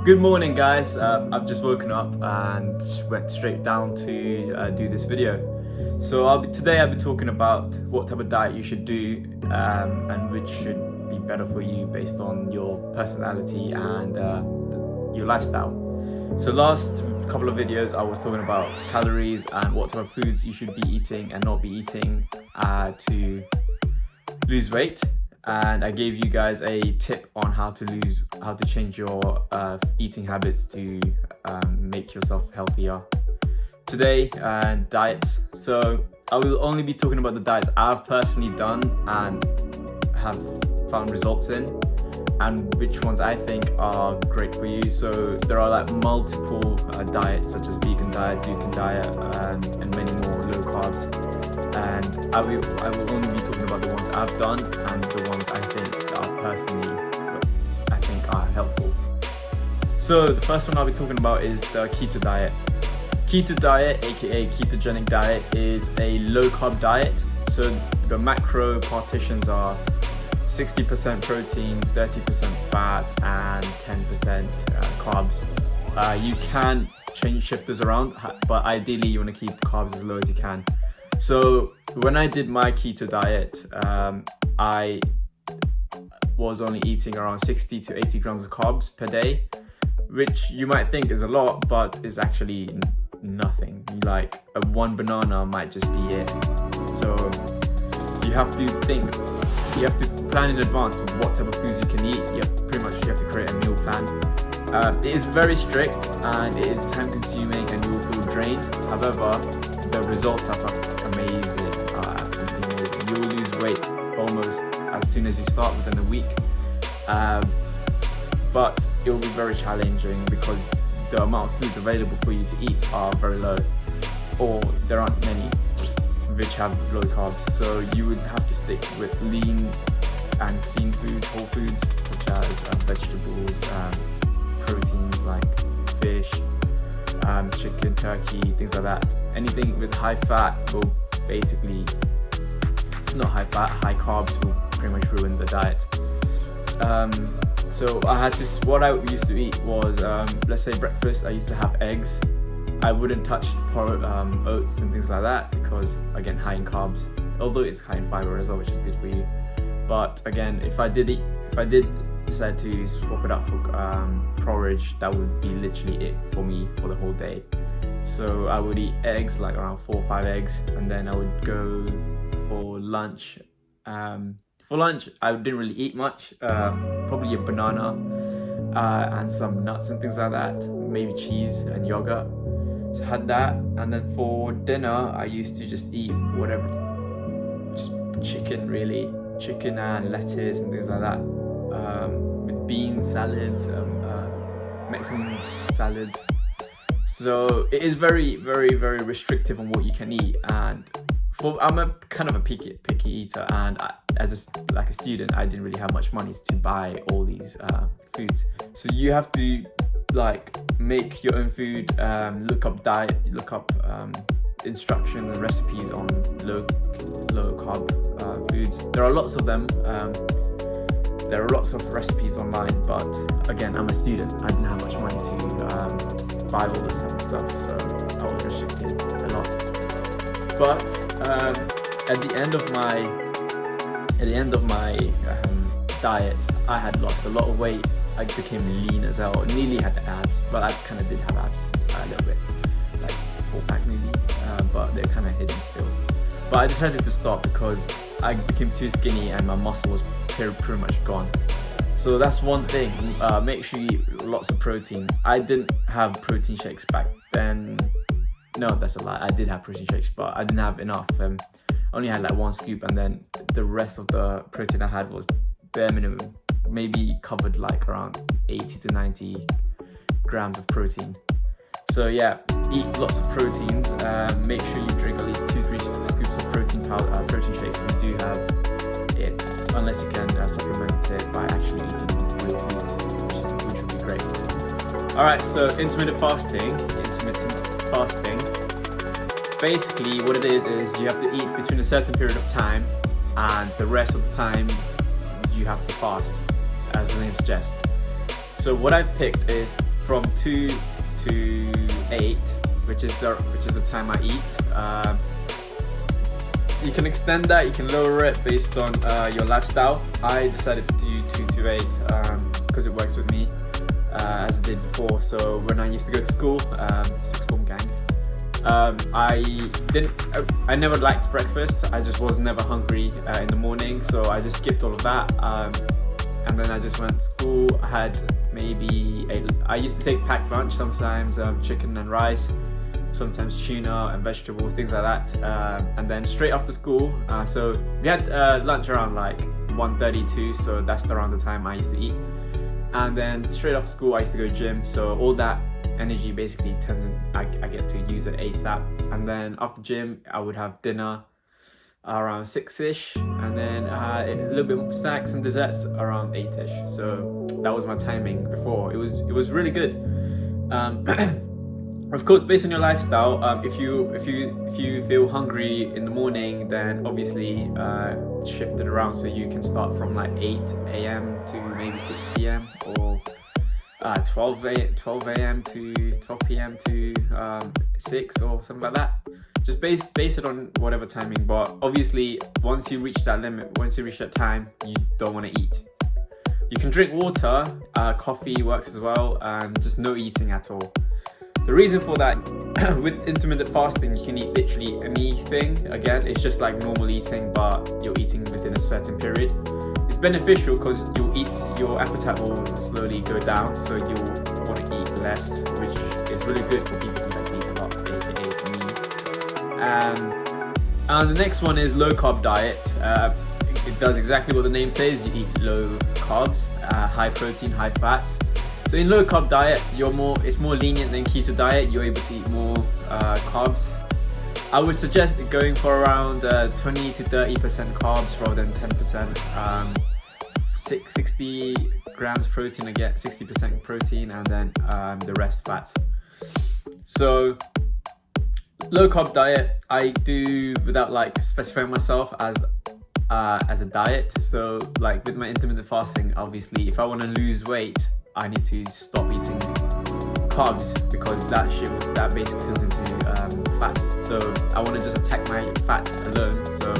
Good morning, guys. I've just woken up and went straight down to do this video. So today I'll be talking about what type of diet you should do and which should be better for you based on your personality and your lifestyle. So last couple of videos I was talking about calories and what type of foods you should be eating and not be eating to lose weight. And I gave you guys a tip on how to change your eating habits to make yourself healthier. Today, diets. So I will only be talking about the diets I've personally done and have found results in, and which ones I think are great for you. So there are like multiple diets such as vegan diet, Dukan diet, and many more, low carbs. And I will only be talking about the ones I've done and the ones I think are helpful. So the first one I'll be talking about is the keto diet. Keto diet, aka ketogenic diet, is a low carb diet. So the macro partitions are 60% protein, 30% fat, and 10% carbs. You can shift those around, but ideally you want to keep carbs as low as you can. So when I did my keto diet, I was only eating around 60 to 80 grams of carbs per day, which you might think is a lot, but is actually nothing. Like one banana might just be it. So you have to plan in advance what type of foods you can eat. You have to create a meal plan. It is very strict and it is time consuming and you will feel drained. However, the results are amazing, absolutely amazing. You will lose weight almost as soon as you start, within a week. But it will be very challenging because the amount of foods available for you to eat are very low, or there aren't many which have low carbs. So you would have to stick with lean and clean foods, whole foods such as vegetables, proteins like fish, chicken, turkey, things like that. Anything with high fat will basically, not high fat, high carbs will pretty much ruin the diet. So what I used to eat was, let's say breakfast, I used to have eggs. I wouldn't touch oats and things like that because, again, high in carbs, although it's high in fiber as well, which is good for you. But again, if I did decide to swap it out for porridge, that would be literally it for me for the whole day. So I would eat eggs, like around 4 or 5 eggs, and then I would go for lunch. For lunch, I didn't really eat much, probably a banana and some nuts and things like that, maybe cheese and yogurt. So I had that, and then for dinner, I used to just eat whatever, just chicken really, chicken and lettuce and things like that, with bean salads, Mexican salads. So it is very, very, very restrictive on what you can eat, and I'm a kind of a picky eater, and as a student, I didn't really have much money to buy all these foods. So you have to make your own food, look up instructions and recipes on low carb foods. There are lots of them. There are lots of recipes online, but again, I'm a student. I didn't have much money to buy all this type of stuff, so I was restricted a lot. But at the end of my diet, I had lost a lot of weight. I became lean as hell. Nearly had the abs, but I kind of did have abs a little bit, like 4-pack maybe, but they're kind of hidden still. But I decided to stop because I became too skinny and my muscle was pretty much gone. So that's one thing. Make sure you eat lots of protein. I didn't have protein shakes back then. No, that's a lie. I did have protein shakes, but I didn't have enough. I only had like 1 scoop, and then the rest of the protein I had was bare minimum. Maybe covered like around 80 to 90 grams of protein. So yeah, eat lots of proteins. Make sure you drink at least 2-3 scoops of protein shakes if you do have it, unless you can supplement it by actually eating real foods, which would be great. Alright, so intermittent fasting. Basically what it is you have to eat between a certain period of time, and the rest of the time you have to fast, as the name suggests. So what I've picked is from 2 to 8, which is the time I eat. You can extend that, you can lower it based on your lifestyle. I decided to do 2 to 8 because it works with me, as it did before. So when I used to go to school, sixth form gang, I never liked breakfast. I just was never hungry in the morning, so I just skipped all of that. And then I just went to school. I had I used to take packed lunch sometimes, chicken and rice, sometimes tuna and vegetables, things like that. And then straight after school, so we had lunch around like 1:32, so that's around the time I used to eat. And then straight after school, I used to go gym, so all that energy basically turns in, I get to use it ASAP. And then after gym, I would have dinner around 6ish, and then a little bit more snacks and desserts around 8ish. So that was my timing before. It was really good. Of course, based on your lifestyle, if you feel hungry in the morning, then obviously shift it around, so you can start from like 8 a.m. to maybe 6 p.m. or 12 a.m. to 12 p.m. to 6 or something like that. Just base it on whatever timing, but obviously once you reach that limit, once you reach that time, you don't want to eat. You can drink water, coffee works as well, and just no eating at all. The reason for that, with intermittent fasting, you can eat literally anything. Again, it's just like normal eating, but you're eating within a certain period. It's beneficial because your appetite will slowly go down, so you'll want to eat less, which is really good for people that eat a lot, aka me. And the next one is low carb diet. It does exactly what the name says. You eat low carbs, high protein, high fats. So in low carb diet, it's more lenient than keto diet. You're able to eat more carbs. I would suggest going for around 20 to 30% carbs rather than 10%. 60 grams protein, again 60% protein, and then the rest fats. So low carb diet I do without like specifying myself as a diet. So like with my intermittent fasting, obviously if I want to lose weight, I need to stop eating carbs, because that basically turns into fats. So I want to just attack my fats alone. So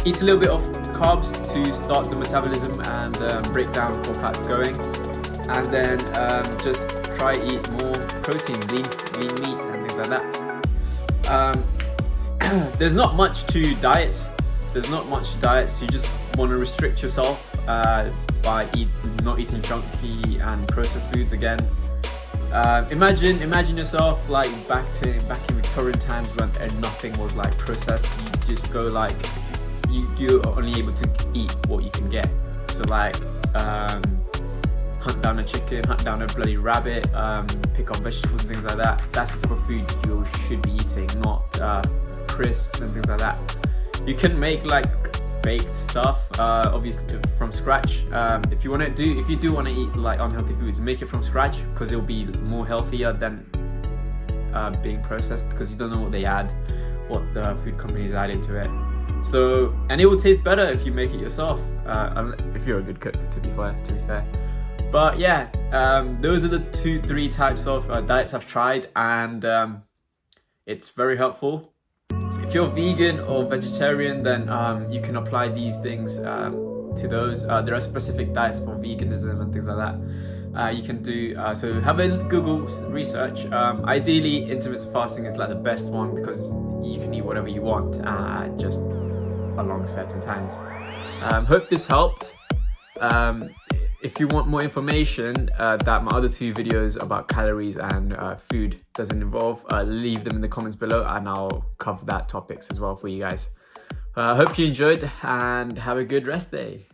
eat a little bit of carbs to start the metabolism and break down before fats going, and then just try eat more protein, lean meat and things like that. There's not much to diets. You just want to restrict yourself by not eating junky and processed foods again. Imagine yourself like back in Victorian times when nothing was like processed. You just go like you're only able to eat what you can get. So like hunt down a chicken, hunt down a bloody rabbit, pick up vegetables and things like that. That's the type of food you should be eating, not crisps and things like that. You can make like baked stuff, obviously from scratch. If you do want to eat like unhealthy foods, make it from scratch, because it'll be more healthier than being processed, because you don't know what they add, what the food companies add into it. So, and it will taste better if you make it yourself, if you're a good cook, to be fair. But yeah, those are the 2-3 types of diets I've tried, and it's very helpful. If you're vegan or vegetarian, then you can apply these things to those. There are specific diets for veganism and things like that. You can do, so have a Google research. Ideally, intermittent fasting is like the best one, because you can eat whatever you want just along certain times. Hope this helped. If you want more information that my other 2 videos about calories and food doesn't involve, leave them in the comments below, and I'll cover that topics as well for you guys. Hope you enjoyed, and have a good rest day.